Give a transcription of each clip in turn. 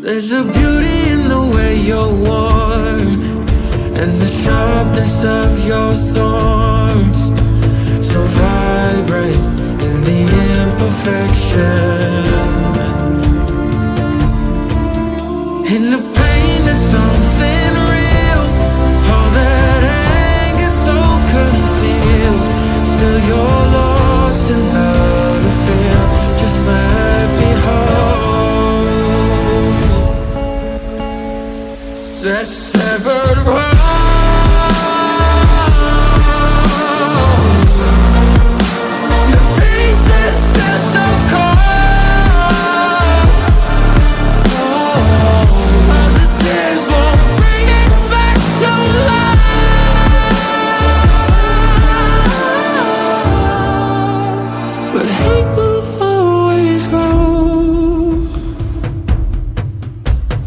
There's a beauty in the way you're worn, and the sharpness of your thorns, so vibrant in the imperfections. In the pain there's something real, all that anger so concealed. Still you're lost in how to feel, just let me hold that severed world. The pieces still so cold. All the tears won't bring it back to life, but hate will always grow.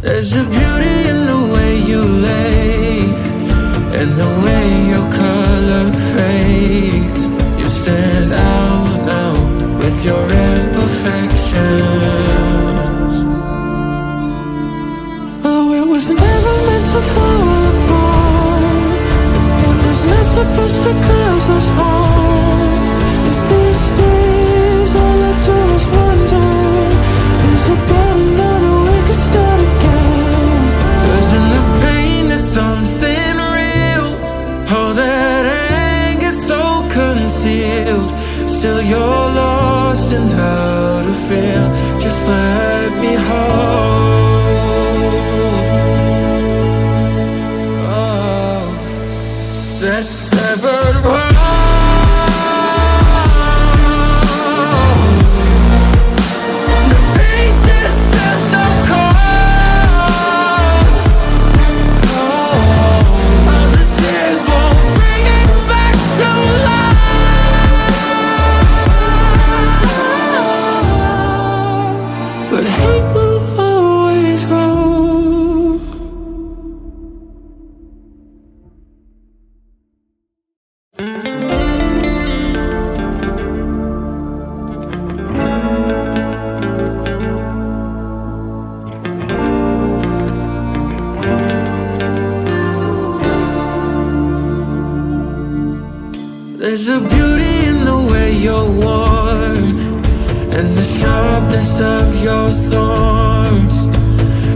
There's a beauty in the way you lay, and the way your color fades. You stand out now with your imperfections. Oh, it was never meant to fall apart. It was not supposed to cause us harm. But these days all I do is wonder, is about another we could start again. 'Cause in the pain there's something real, all that anger so concealed. Still you're lost in how to feel, just let me hold. Oh, that's severed world. The pieces still so cold. All the tears won't bring it back to life, but hate will always grow. There's a beauty in the way you're worn, and the sharpness of your thorns,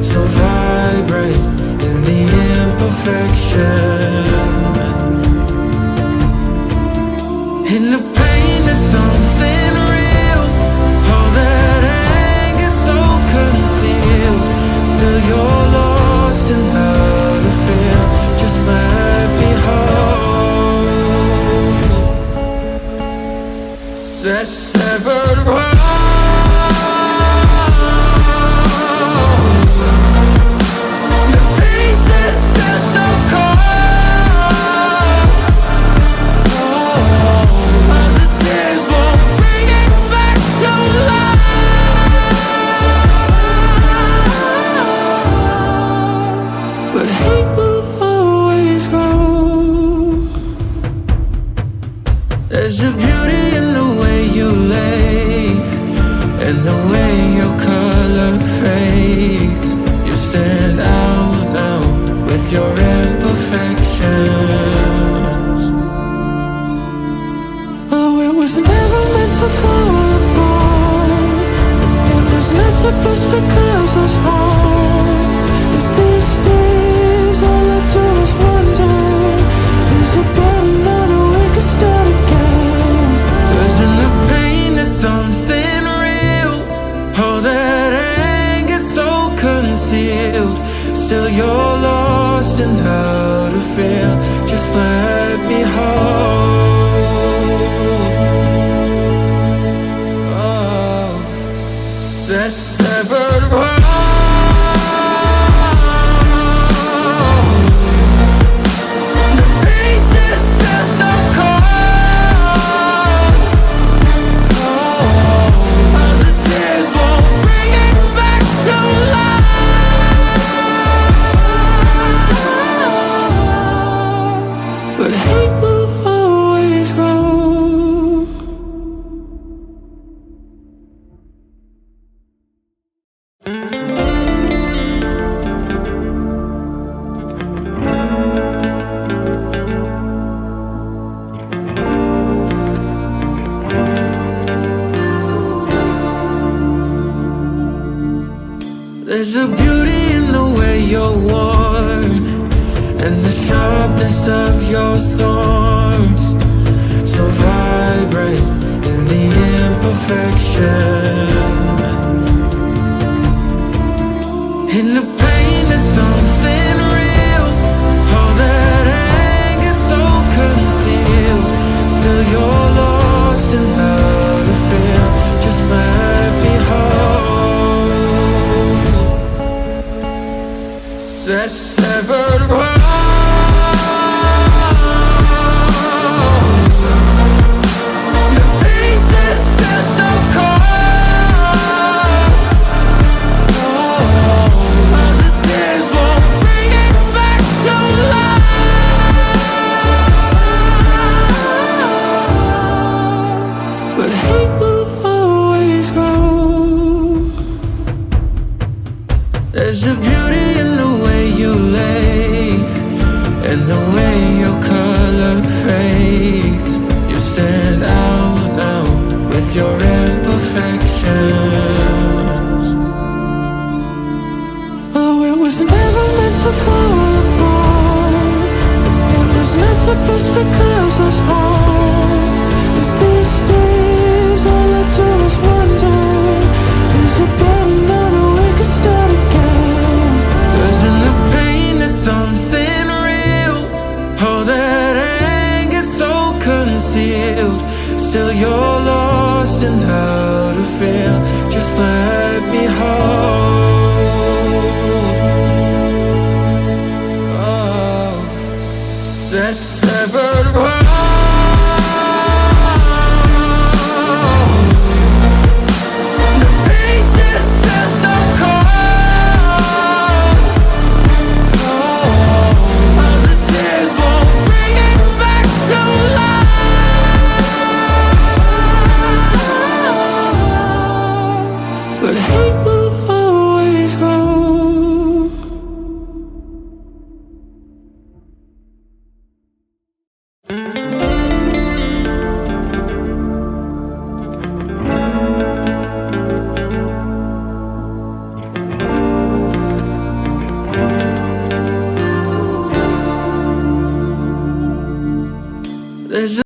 so vibrant in the imperfections. In the pain there's something real, all that anger so concealed. Still you're lost in how to feel, just let me hold that severed world. The pieces still so cold. All the tears won't bring it back to life, but hate will always grow. There's a beauty in the way you lay, and the way your color fades. You stand out now with your imperfections. Oh, it was never meant to fall apart. It was not supposed to cause us harm. But these days all I do is wonder, is about another we could start again. 'Cause in the pain there's something real, all that anger so concealed. Still you're lost in how to feel, just let me hold. Oh, that's severed world. The pieces still so cold. All the tears won't bring it back to life, but There's a beauty in the way you're worn, and the sharpness of your thorns, so vibrant in the imperfections. In the pain there's something real, all that anger so concealed. Still you're lost in how to feel. Just let me hold that severed world. The pieces still so cold. All the tears won't bring it back to life. But hate will always grow. There's a beauty in the way you lay, and the way your color fades. You stand out now with your imperfections. Oh, it was never meant to fall apart. It was not supposed to cause us harm. But these days all I do is wonder, is it better now that we could start again? 'Cause in the pain there's something real, all that anger so concealed. Still you're lost in how to feel. Just let me hold that severed world. The pieces still so cold. All the tears won't bring it back to life. But hate will always grow. There's